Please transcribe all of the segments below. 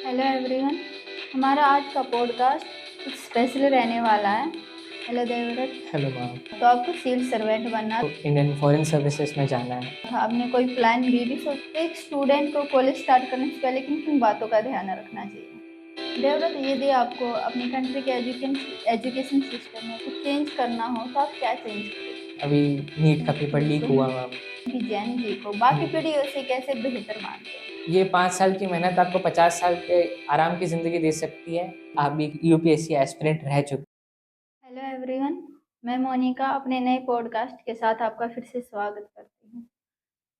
Hello everyone. हमारा आज का पॉडकास्ट कुछ स्पेशल रहने वाला है। हेलो देवव्रत। Hello ma'am. तो आपको सिविल सर्वेंट बनना तो इंडियन फॉरेन सर्विसेज में जाना है। था, आपने कोई प्लान बी भी सोचा? एक स्टूडेंट को कॉलेज स्टार्ट करने से पहले किन किन बातों का ध्यान रखना चाहिए? देवव्रत, यदि आपको अपनी कंट्री के एजुकेशन सिस्टम में कुछ चेंज करना हो तो आप क्या चेंज करेंगे? अभी नीट का पेपर लीक हुआ मैम। कि जैन जी को बाकी पीढ़ियों से कैसे बेहतर मानते हैं? ये 5 साल की मेहनत आपको 50 साल के आराम की ज़िंदगी दे सकती है। आप भी यूपीएससी एस्पिरेंट रह चुके। हेलो एवरीवन, मैं मोनिका अपने नए पॉडकास्ट के साथ आपका फिर से स्वागत करती हूँ।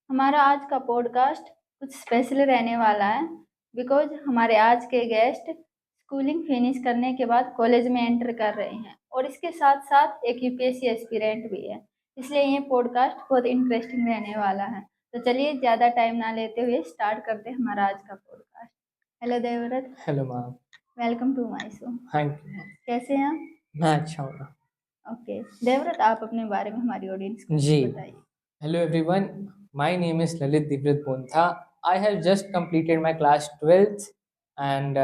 हमारा आज का पॉडकास्ट कुछ स्पेशल रहने वाला है बिकॉज हमारे आज के गेस्ट स्कूलिंग फिनिश करने के बाद कॉलेज में एंटर कर रहे हैं और इसके साथ साथ एक यूपीएससी एस्पिरेंट भी है, इसलिए ये पॉडकास्ट बहुत इंटरेस्टिंग रहने वाला है। तो चलिए ज़्यादा टाइम ना लेते हुए स्टार्ट करते हैं हमारा आज का podcast. Hello Devvrat. Hello ma'am. Welcome to my show. Thank you. कैसे हैं आप? मैं अच्छा हूँ। ओके देवव्रत, आप अपने बारे में हमारी ऑडियंस को जी। बताइए। Hello everyone, my name is Lalit Divyat Bonatha. I have just completed my class 12th and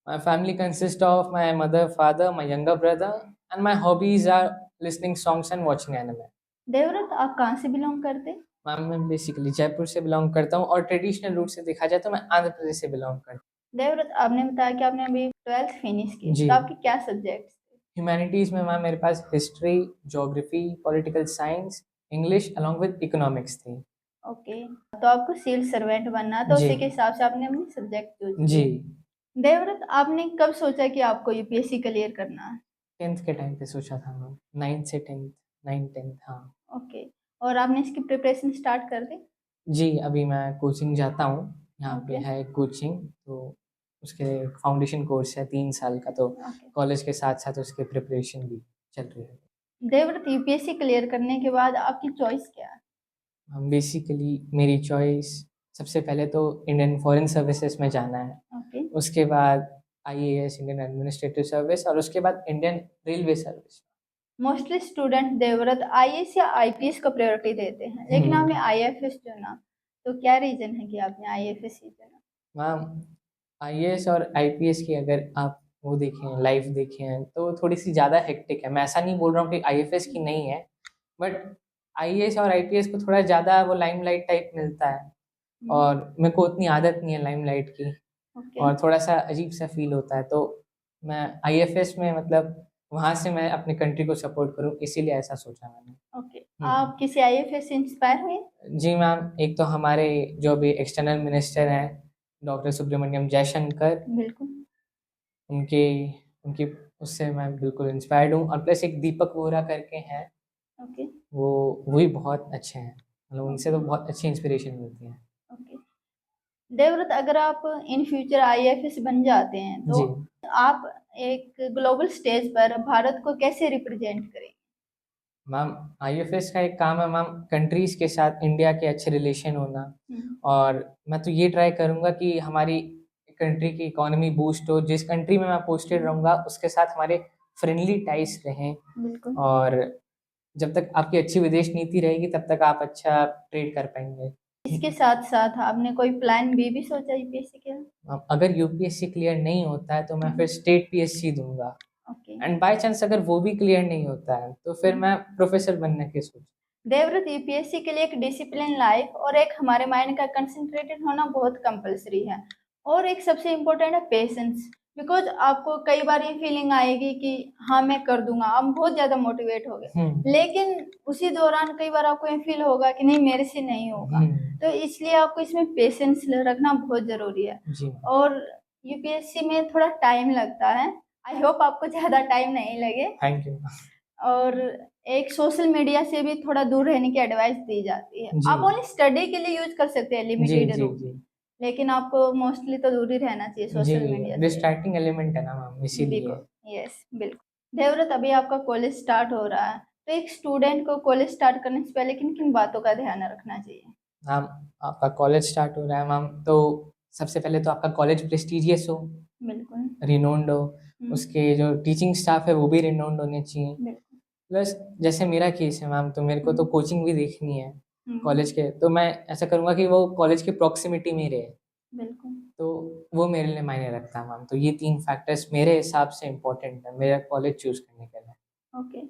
my family consists of my mother, father, my younger brother, and my hobbies are listening songs and watching anime. Devvrat, आप कहाँ से belong करते हैं? Ma'am मैं basically Jaipur से belong करता हूँ और ट्रेडिशनल रूट से देखा जाए तो मैं आंध्र प्रदेश से बिलोंग करता देवव्रत, आपने बताया कि आपने अभी 12th फिनिश की, हूँ। जी। तो आपके क्या सब्जेक्ट्स थे? ह्यूमैनिटीज़ में मैम मेरे पास history, geography, political science, English along with economics थी। ओके, तो आपको सिविल सर्वेंट बनना, तो जी। उसी के हिसाब से आपने अपने सब्जेक्ट चूज जी। किए। देवव्रत, आपने कब सोचा कि आपको यूपीएससी क्लियर करना है? 10th के टाइम पे सोचा था मैम, 9th से 10th, 9 10th। हाँ ओके, और आपने इसकी प्रिपरेशन स्टार्ट कर दी? जी। अभी मैं कोचिंग जाता हूँ, यहाँ पे ओके। है कोचिंग, तो उसके फाउंडेशन कोर्स है 3 साल का, तो ओके कॉलेज के साथ साथ उसके प्रिपरेशन भी चल रही है। देवव्रत, यूपीएससी क्लियर करने के बाद आपकी चॉइस क्या है? बेसिकली मेरी चॉइस सबसे पहले तो इंडियन फॉरेन सर्विसेज में जाना है, ओके। उसके बाद आईएएस इंडियन एडमिनिस्ट्रेटिव सर्विस, और उसके बाद Indian railway service. Mostly student Devvrat IAS या आईपीएस को प्रायोरिटी देते हैं, लेकिन आपने आईएफएस चुना, तो क्या रीजन है कि आपने आईएफएस ही चुना? मैम आईएएस और आईपीएस की अगर आप वो देखें, लाइफ देखें, तो थोड़ी सी ज़्यादा हेक्टिक है। मैं ऐसा नहीं बोल रहा हूँ कि आईएफएस की नहीं है, बट आईएएस और आईपीएस को थोड़ा ज़्यादा वो लाइमलाइट टाइप मिलता है, और मेरे को उतनी आदत नहीं है लाइमलाइट की, ओके। और थोड़ा सा अजीब सा फील होता है। तो मैं आईएफएस में मतलब वहाँ से मैं अपनी कंट्री को सपोर्ट करूँ, इसीलिए ऐसा सोचा मैंने। ओके, आप किसी आईएफएस से इंस्पायर हुए? जी मैम, एक तो हमारे जो अभी एक्सटर्नल मिनिस्टर हैं डॉक्टर सुब्रमण्यम जयशंकर, बिल्कुल। उनके उनकी उससे मैं बिल्कुल इंस्पायर्ड हूँ, और प्लस एक दीपक वोरा करके हैं, ओके। वो भी बहुत अच्छे हैं, मतलब उनसे तो ओके। बहुत अच्छी इंस्पिरेशन मिलती है। ओके देवव्रत, अगर आप इन फ्यूचर आईएफएस बन जाते हैं तो जी आप एक ग्लोबल स्टेज पर भारत को कैसे रिप्रेजेंट करेंगे? मैम, आईएफएस का एक काम है मैम कंट्रीज़ के साथ इंडिया के अच्छे रिलेशन होना, हम्म। और मैं तो ये ट्राई करूँगा कि हमारी कंट्री की इकोनॉमी बूस्ट हो, जिस कंट्री में मैं पोस्टेड रहूँगा उसके साथ हमारे फ्रेंडली टाइज रहें, बिल्कुल। और जब तक आपकी अच्छी विदेश नीति रहेगी तब तक आप अच्छा ट्रेड कर पाएंगे। इसके साथ साथ आपने कोई प्लान बी भी सोचा यूपीएससी के? अगर यूपीएससी क्लियर नहीं होता है तो मैं फिर स्टेट पीएससी दूंगा, ओके। एंड बाय चांस अगर वो भी क्लियर नहीं होता है तो फिर मैं प्रोफेसर बनने की सोच। देवव्रत, यूपीएससी के लिए एक डिसिप्लिन लाइफ और एक हमारे माइंड का कंसंट्रेटेड होना बहुत कंपलसरी है, और एक सबसे इम्पोर्टेंट है पेशेंस। बिकॉज आपको कई बार ये फीलिंग आएगी कि हाँ मैं कर दूंगा, आप बहुत ज्यादा मोटिवेट हो गए, लेकिन उसी दौरान कई बार आपको ये फील होगा कि नहीं मेरे से नहीं होगा, तो इसलिए आपको इसमें पेशेंस रखना बहुत जरूरी है। जी और यूपीएससी में थोड़ा टाइम लगता है, आई होप आपको ज्यादा टाइम नहीं लगे। Thank you. और एक सोशल मीडिया से भी थोड़ा दूर रहने की एडवाइस दी जाती है। जी आप ओनली स्टडी के लिए यूज कर सकते हैं जी लिमिटेड जी रूम, जी लेकिन आपको मोस्टली तो दूर ही रहना चाहिए जी। सोशल मीडिया से। डिस्ट्रैक्टिंग एलिमेंट है ना मैम, इसीलिए। बिल्कुल। यस बिल्कुल। देवव्रत, अभी आपका कॉलेज स्टार्ट हो रहा है, तो एक स्टूडेंट को कॉलेज स्टार्ट करने से पहले किन किन बातों का ध्यान रखना चाहिए? मैम आपका कॉलेज स्टार्ट हो रहा है मैम, तो सबसे पहले तो आपका कॉलेज प्रेस्टिजियस हो, बिल्कुल। रिनोन्ड हो, उसके जो टीचिंग स्टाफ है वो भी रिनोन्ड होने चाहिए। बिल्कुल। प्लस जैसे मेरा केस है मैम, तो मेरे को तो कोचिंग भी देखनी है हम्म। कॉलेज के, तो मैं ऐसा करूँगा कि वो कॉलेज के प्रॉक्सिमिटी में ही रहे, बिल्कुल। तो वो मेरे लिए मायने रखता है मैम। तो ये 3 फैक्टर्स मेरे हिसाब से इम्पोर्टेंट है मेरा कॉलेज चूज़ करने के लिए। ओके।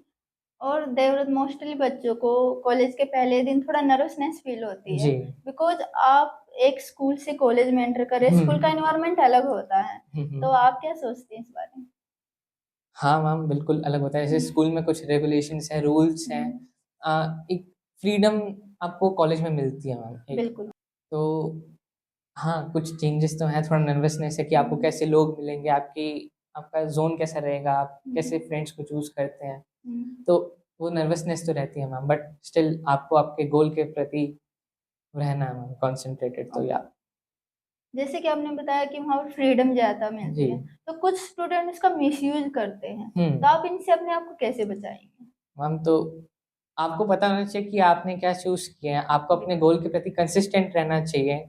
और देवव्रत मोस्टली बच्चों को कॉलेज के पहले दिन थोड़ा नर्वसनेस फील होती है जी। बिकॉज आप एक स्कूल से कॉलेज में एंटर करें, स्कूल का एनवायरनमेंट अलग होता है, तो आप क्या सोचते हैं इस बारे में? हाँ मैम, बिल्कुल अलग होता है। जैसे स्कूल में कुछ रेगुलेशंस हैं, रूल्स हैं, एक फ्रीडम आपको कॉलेज में मिलती है मैम एक। बिल्कुल। तो हाँ, कुछ चेंजेस तो हैं, थोड़ा नर्वसनेस है कि आपको कैसे लोग मिलेंगे, आपका ज़ोन कैसा रहेगा, आप कैसे फ्रेंड्स को चूज़ करते हैं। तो वो नर्वसनेस तो रहती है मैम, बट स्टिल आपको आपके गोल के प्रति रहना है मैम कॉन्संट्रेटेड, तो या जैसे कि आपने बताया कि वहाँ पर फ्रीडम ज़्यादा मिलती जी। है, तो कुछ स्टूडेंट इसका मिसयूज़ करते हैं, तो आप इनसे अपने आप को कैसे बचाएँगे? मैम तो आपको पता होना चाहिए कि आपने क्या चूज़ किया है, आपको अपने गोल के प्रति कंसिस्टेंट रहना चाहिए।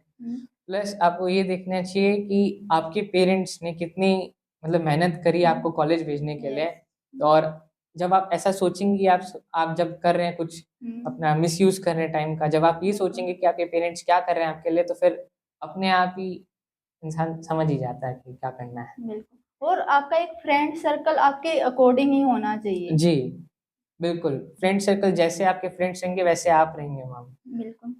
प्लस आपको ये देखना चाहिए कि आपके पेरेंट्स ने कितनी मतलब मेहनत करी आपको कॉलेज भेजने के लिए। और जब आप ऐसा सोचेंगे कि आप जब कर रहे हैं कुछ अपना मिसयूज़ कर रहे हैं टाइम का, जब आप ये सोचेंगे कि आपके पेरेंट्स क्या कर रहे हैं आपके लिए, तो फिर अपने आप ही इंसान समझ ही जाता है कि क्या करना है। बिल्कुल। और आपका एक फ्रेंड सर्कल आपके अकॉर्डिंग ही होना चाहिए। जी, बिल्कुल। फ्रेंड सर्कल जैसे आपके फ्रेंड्स रहेंगे वैसे आप रहेंगे मैम। बिल्कुल।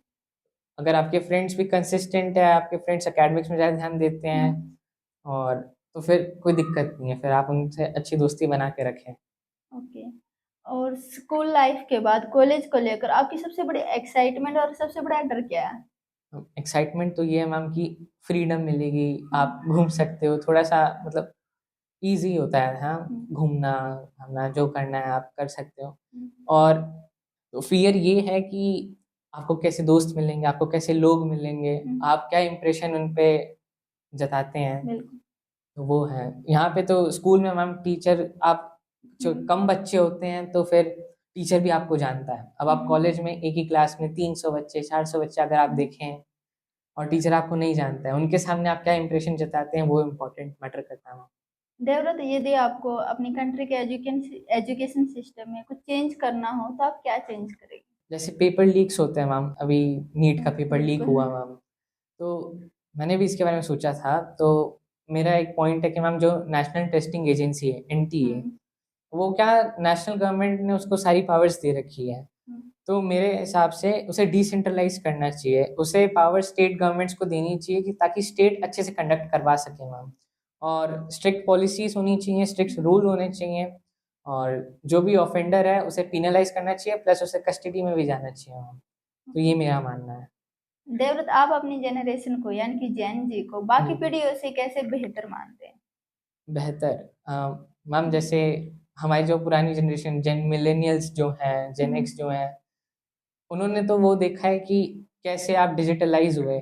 अगर आपके फ्रेंड्स भी कंसिस्टेंट है, आपके फ्रेंड्स एकेडमिक्स में ज़्यादा ध्यान देते हैं और तो फिर कोई दिक्कत नहीं है, फिर आप उनसे अच्छी दोस्ती बना के रखें। ओके। और स्कूल लाइफ के बाद कॉलेज को लेकर आपकी सबसे बड़ी एक्साइटमेंट और सबसे बड़ा डर क्या है? एक्साइटमेंट तो ये है मैम कि फ्रीडम मिलेगी, आप घूम सकते हो, थोड़ा-सा मतलब ईज़ी होता है, हाँ, घूमना, घामना जो करना है आप कर सकते हो। और तो फ़ियर ये है कि आपको कैसे दोस्त मिलेंगे, आपको कैसे लोग मिलेंगे, आप क्या इंप्रेशन उन पे जताते हैं, बिल्कुल। तो वो है। यहाँ पे तो स्कूल में मैम टीचर आप जो कम बच्चे होते हैं तो फिर टीचर भी आपको जानता है। अब आप कॉलेज में एक ही क्लास में 300 बच्चे, 400 बच्चे अगर आप देखें और टीचर आपको नहीं जानता है, उनके सामने आप क्या इंप्रेशन जताते हैं वो इम्पोर्टेंट मैटर करता है मैम। देवव्रत, यदि आपको अपनी कंट्री के एजुकेशन सिस्टम में कुछ चेंज करना हो तो आप क्या चेंज करेंगे? जैसे पेपर लीक्स होते हैं मैम, अभी नीट का पेपर लीक हुआ मैम, तो मैंने भी इसके बारे में सोचा था। तो मेरा एक पॉइंट है कि मैम जो नेशनल टेस्टिंग एजेंसी है, एनटीए, वो क्या नेशनल गवर्नमेंट ने उसको सारी पावर्स दे रखी है। तो मेरे हिसाब से उसे डिसेंट्रलाइज करना चाहिए, उसे पावर स्टेट गवर्नमेंट्स को देनी चाहिए कि ताकि स्टेट अच्छे से कंडक्ट करवा सके मैम। और स्ट्रिक्ट पॉलिसीज़ होनी चाहिए, स्ट्रिक्ट रूल होने चाहिए और जो भी ऑफेंडर है उसे पेनलाइज़ करना चाहिए, प्लस उसे कस्टडी में भी जाना चाहिए मैम। तो ये मेरा मानना है। देवव्रत, आप अपनी जनरेशन को यानी कि जेन जी को बाकी पीढ़ियों से कैसे बेहतर मानते हैं? बेहतर मैम जैसे हमारी जो पुरानी जनरेशन जेन मिलेनियल्स जो हैं, जेन एक्स जो हैं, उन्होंने तो वो देखा है कि कैसे आप डिजिटलाइज़ हुए।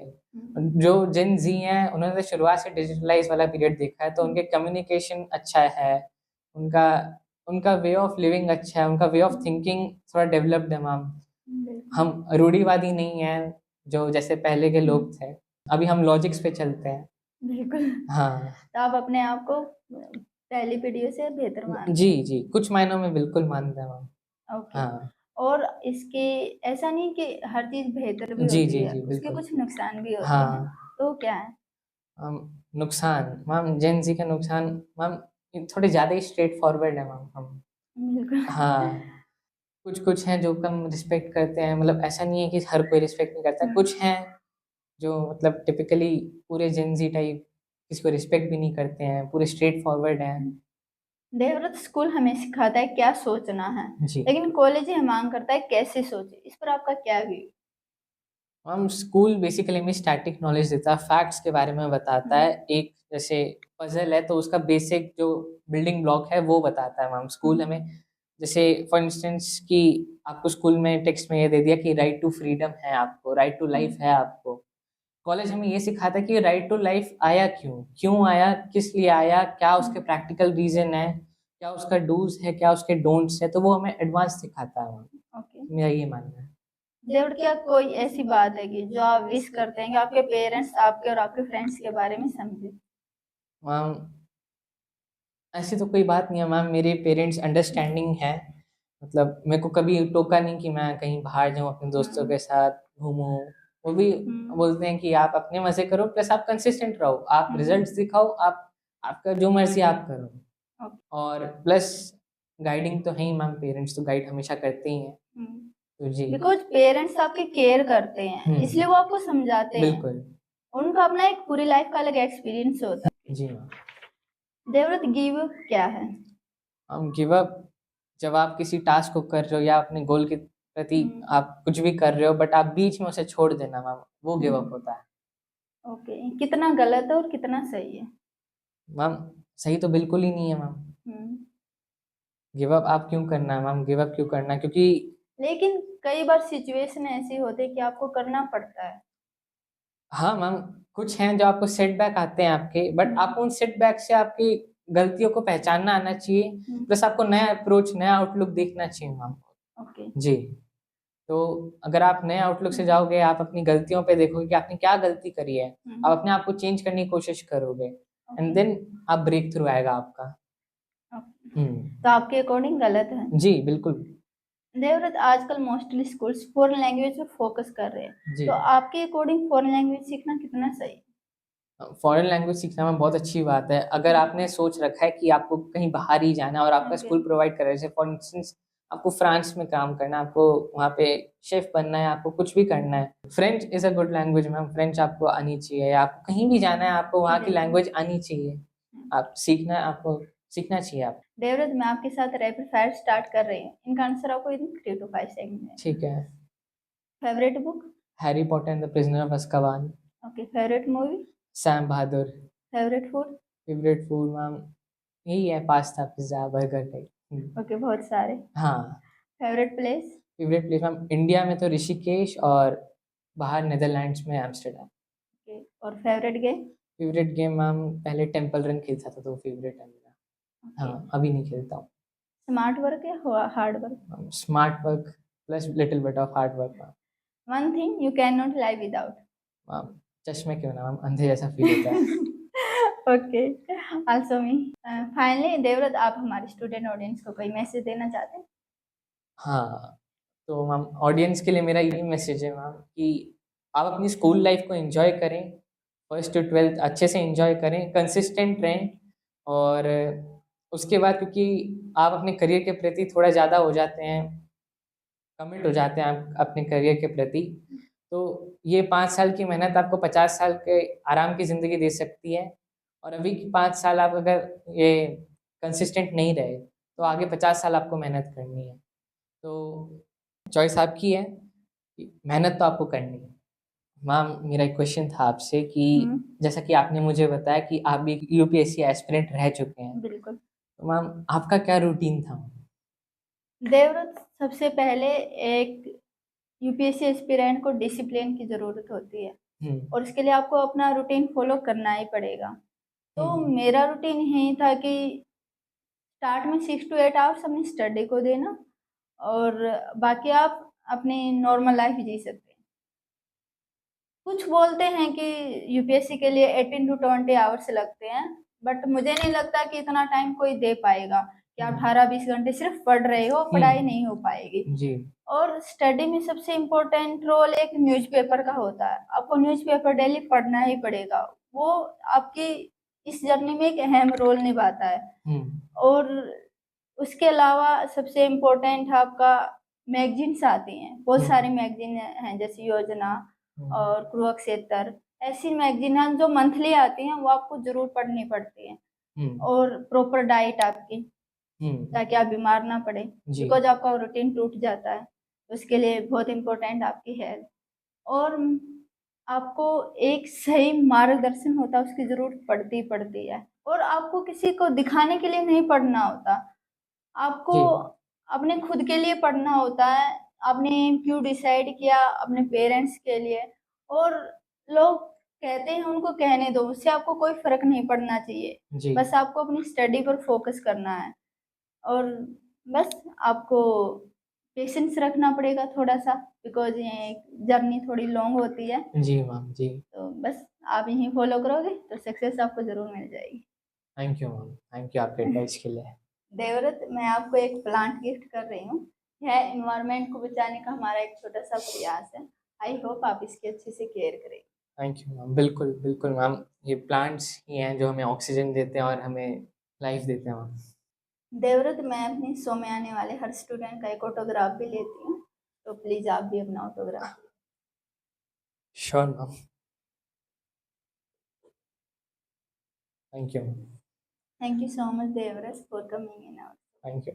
जो जेन ज़ी हैं, उन्होंने तो शुरुआत से डिजिटलाइज़ वाला पीरियड देखा है, तो उनके कम्युनिकेशन अच्छा है, उनका उनका वे ऑफ लिविंग अच्छा है, उनका वे ऑफ थिंकिंग थोड़ा डेवलप्ड है मैम। हम रूढ़िवादी नहीं हैं, जो जैसे पहले के लोग थे। अभी हम लॉजिक्स पे चलते हैं। बिल्कुल। हाँ। तो आप अपने आप को पहली पीढ़ियों से बेहतर मानते हैं? जी, जी। कुछ मायनों में बिल्कुल मानते हैं मैम। ओके। हाँ। और इसके ऐसा नहीं कि हर चीज़ बेहतर भी जी, होती जी, है, जी, उसके बिल्कुल। कुछ नुकसान भी होते हैं, हाँ। तो क्या है? नुकसान मैम, जेन ज़ी का नुकसान मैम ये थोड़े ज़्यादा ही स्ट्रेट फॉरवर्ड है मैम हम। बिल्कुल। हाँ, कुछ-कुछ हैं जो कम रिस्पेक्ट करते हैं, मतलब ऐसा नहीं है कि हर कोई रिस्पेक्ट नहीं करता। कुछ हैं जो मतलब टिपिकली पूरे जेन ज़ी टाइप किसी को रिस्पेक्ट भी नहीं करते हैं, पूरे स्ट्रेट फॉरवर्ड हैं। देवव्रत, स्कूल हमें सिखाता है क्या सोचना है, जी। लेकिन कॉलेज ये मांग करता है कैसे सोचे। इस पर आपका क्या व्यू? मैम स्कूल बेसिकली हमें स्टैटिक नॉलेज देता है, फैक्ट्स के बारे में बताता है। एक जैसे पज़ल है तो उसका बेसिक जो बिल्डिंग ब्लॉक है वो बताता है मैम। स्कूल हमें जैसे फॉर इंस्टेंस कि आपको स्कूल में टेक्स्ट में ये दे दिया कि राइट टू फ्रीडम है आपको, राइट टू लाइफ है आपको। कॉलेज हमें ये सिखाता है कि राइट टू लाइफ आया क्यों? क्यों आया? किस लिए आया? क्या उसके प्रैक्टिकल रीज़न है? क्या उसका डूज़ है? क्या उसके डोंट्स है? तो वो हमें एडवांस सिखाता है मैम। ओके। मेरा ये मानना है। देवव्रत, क्या कोई ऐसी बात है कि जो आप विश करते हैं कि आपके पेरेंट्स आपके और आपके फ्रेंड्स के बारे में समझे? मैम ऐसी तो कोई बात नहीं है मैम, मेरे पेरेंट्स अंडरस्टैंडिंग हैं। मतलब मेरे को कभी टोका नहीं कि मैं कहीं बाहर जाऊँ अपने दोस्तों के साथ घूमूँ, वो भी बोलते हैं कि आप अपने मजे करो, प्लस आप कंसिस्टेंट रहो, आप रिजल्ट्स दिखाओ, आप आपका जो मर्जी आप करो। ओके। और प्लस गाइडिंग तो है ही मैम, पेरेंट्स तो गाइड हमेशा करते ही हैं। तो जी बिकॉज पेरेंट्स आपकी केयर करते हैं, इसलिए वो आपको समझाते हैं। बिल्कुल। उनका अपना एक पूरी लाइफ का अलग एक्सपीरियंस होता है। जी मैम। देवव्रत, गिव अप क्या है? हम गिव अप जब आप किसी टास्क को कर रहे हो या अपने गोल के प्रति आप कुछ भी कर रहे हो बट आप बीच में उसे छोड़ देना मैम, वो गिव अप होता है। ओके, कितना गलत है और कितना सही है? मैम सही तो बिल्कुल ही नहीं है मैम। गिव अप आप क्यों करना है मैम, गिव अप क्यों करना है? क्योंकि लेकिन कई बार सिचुएशन ऐसी होती है कि आपको करना पड़ता है। हाँ मैम, कुछ हैं जो आपको सेटबैक आते हैं आपके, बट आपको उन सेटबैक से आपकी गलतियों को पहचानना आना चाहिए, प्लस आपको नया अप्रोच, नया आउटलुक देखना चाहिए मैम। ओके। जी, तो अगर आप नए आउटलुक से जाओगे, आप अपनी गलतियों पे देखोगे कि आपने क्या गलती करी है, आप अपने आप को चेंज करने की कोशिश करोगे, एंड देन आप ब्रेक थ्रू आएगा आपका। तो आपके अकॉर्डिंग गलत है? जी बिल्कुल। देवव्रत, आजकल मोस्टली स्कूल्स फॉरेन लैंग्वेज पे फोकस कर रहे हैं, जी तो आपके अकॉर्डिंग फॉरेन लैंग्वेज सीखना कितना सही? फॉरेन लैंग्वेज सीखना में बहुत अच्छी बात है। अगर आपने सोच रखा है कि आपको कहीं बाहर ही जाना है और आपका स्कूल प्रोवाइड कर रहा है, जैसे फॉर इंस्टेंस आपको फ्रांस में काम करना है, आपको वहाँ पे शेफ बनना है, आपको कुछ भी करना है, French is a good language ma'am, French आपको आनी चाहिए। आपको कहीं भी जाना है, आपको वहाँ की लैंग्वेज आनी चाहिए, आप सीखना है, आपको सीखना चाहिए आप। देवव्रत, मैं आपके साथ रैपिड फायर स्टार्ट कर रही हूँ, इनका आंसर आपको इन 3 to 5 सेकंड में। ठीक है। Favourite book? Harry Potter and the prisoner of Azkaban. Okay. Favourite movie? Sam Bahadur. Favourite food? Favourite food ma'am यही है, pasta, pizza, burger type. Okay, बहुत सारे। हाँ। Favourite place? Favourite place ma'am India में तो ऋषिकेश, और बाहर नीदरलैंड्स में एम्स्टर्डम। ओके। और favourite game? Favourite game ma'am पहले टेम्पल रन खेलता था, तो फेवरेट है मेरा। हाँ, अभी नहीं खेलता हूँ। स्मार्ट वर्क या hard work? Smart work plus little bit of hard work ma'am. One thing you can not live without? Ma'am चश्मे क्यों ना मैम, अंधे जैसा फील होता है। ओके, आल्सो मी। फाइनली देवव्रत, आप हमारे स्टूडेंट ऑडियंस को कोई मैसेज देना चाहते हैं? हाँ, तो मैम ऑडियंस के लिए मेरा यही मैसेज है मैम कि आप अपनी स्कूल लाइफ को एंजॉय करें, 1st to 12th अच्छे से एंजॉय करें, कंसिस्टेंट रहें, और उसके बाद क्योंकि आप अपने करियर के प्रति थोड़ा ज़्यादा हो जाते हैं, कमिट हो जाते हैं आप अपने करियर के प्रति, तो ये 5 साल की मेहनत आपको 50 साल के आराम की ज़िंदगी दे सकती है। और अभी की 5 साल आप अगर ये कंसिस्टेंट नहीं रहे, तो आगे 50 साल आपको मेहनत करनी है। तो चॉइस आपकी है, मेहनत तो आपको करनी है। मैम मेरा एक क्वेश्चन था आपसे कि जैसा कि आपने मुझे बताया कि आप भी यूपीएससी एस्पिरेंट रह चुके हैं, बिल्कुल। तो मैम आपका क्या रूटीन था? देवव्रत, सबसे पहले एक यूपीएससी एस्पिरेंट को डिसिप्लिन की ज़रूरत होती है, और इसके लिए आपको अपना रूटीन फॉलो करना ही पड़ेगा। तो मेरा रूटीन यही था कि स्टार्ट में 6 to 8 आवर्स अपनी स्टडी को देना, और बाकी आप अपनी नॉर्मल लाइफ जी सकते हैं। कुछ बोलते हैं कि यूपीएससी के लिए 18 to 20 आवर्स लगते हैं, बट मुझे नहीं लगता कि इतना टाइम कोई दे पाएगा कि आप 18-20 घंटे सिर्फ पढ़ रहे हो, पढ़ाई नहीं हो पाएगी। जी। और स्टडी में सबसे इम्पोर्टेंट रोल एक न्यूज़पेपर का होता है, आपको न्यूज़पेपर डेली पढ़ना ही पड़ेगा, वो आपकी इस जर्नी में एक अहम रोल निभाता है। और उसके अलावा सबसे इम्पोर्टेंट आपका मैगजीन्स आती हैं, बहुत सारी मैगजीन हैं, जैसे योजना और कुरुक्षेत्र, ऐसी मैगजीन हैं जो मंथली आती हैं, वो आपको जरूर पढ़नी पड़ती हैं। और प्रॉपर डाइट आपकी, ताकि आप बीमार ना पड़े, बिकॉज आपका रूटीन टूट जाता है, उसके लिए बहुत इम्पोर्टेंट आपकी हेल्थ। और आपको एक सही मार्गदर्शन होता है, उसकी जरूरत पड़ती है। और आपको किसी को दिखाने के लिए नहीं पढ़ना होता, आपको अपने खुद के लिए पढ़ना होता है। आपने एम क्यों डिसाइड किया? अपने पेरेंट्स के लिए। और लोग कहते हैं उनको कहने दो, उससे आपको कोई फर्क नहीं पड़ना चाहिए, बस आपको अपनी स्टडी पर फोकस करना है। और बस आपको पेशेंस रखना पड़ेगा थोड़ा सा, बिकॉज ये जर्नी थोड़ी लॉन्ग होती है। जी मैम। जी, तो बस आप यही फॉलो करोगे तो सक्सेस आपको जरूर मिल जाएगी। Thank you ma'am, thank you आपके एडवाइस के लिए। देवव्रत, मैं आपको एक प्लांट गिफ्ट कर रही हूँ। यह एनवायरनमेंट को बचाने का हमारा एक छोटा सा प्रयास है। आई होप आप इसकी अच्छे से केयर करें। थैंक यू मैम, बिल्कुल बिल्कुल मैम। ये प्लांट्स ही हैं जो हमें ऑक्सीजन देते हैं और हमें लाइफ देते हैं मैम। देवव्रत, मैं अपनी शो में आने वाले हर स्टूडेंट का एक ऑटोग्राफ भी लेती हूँ, तो प्लीज़ आप भी अपना autograph. Sure ma'am, thank you. Thank you so much Devvrat for coming in our. Thank you.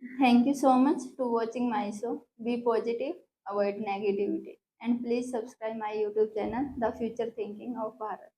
Thank you so much to watching my show. Be positive, avoid negativity, and please subscribe my YouTube channel, The Future Thinking of Bharat.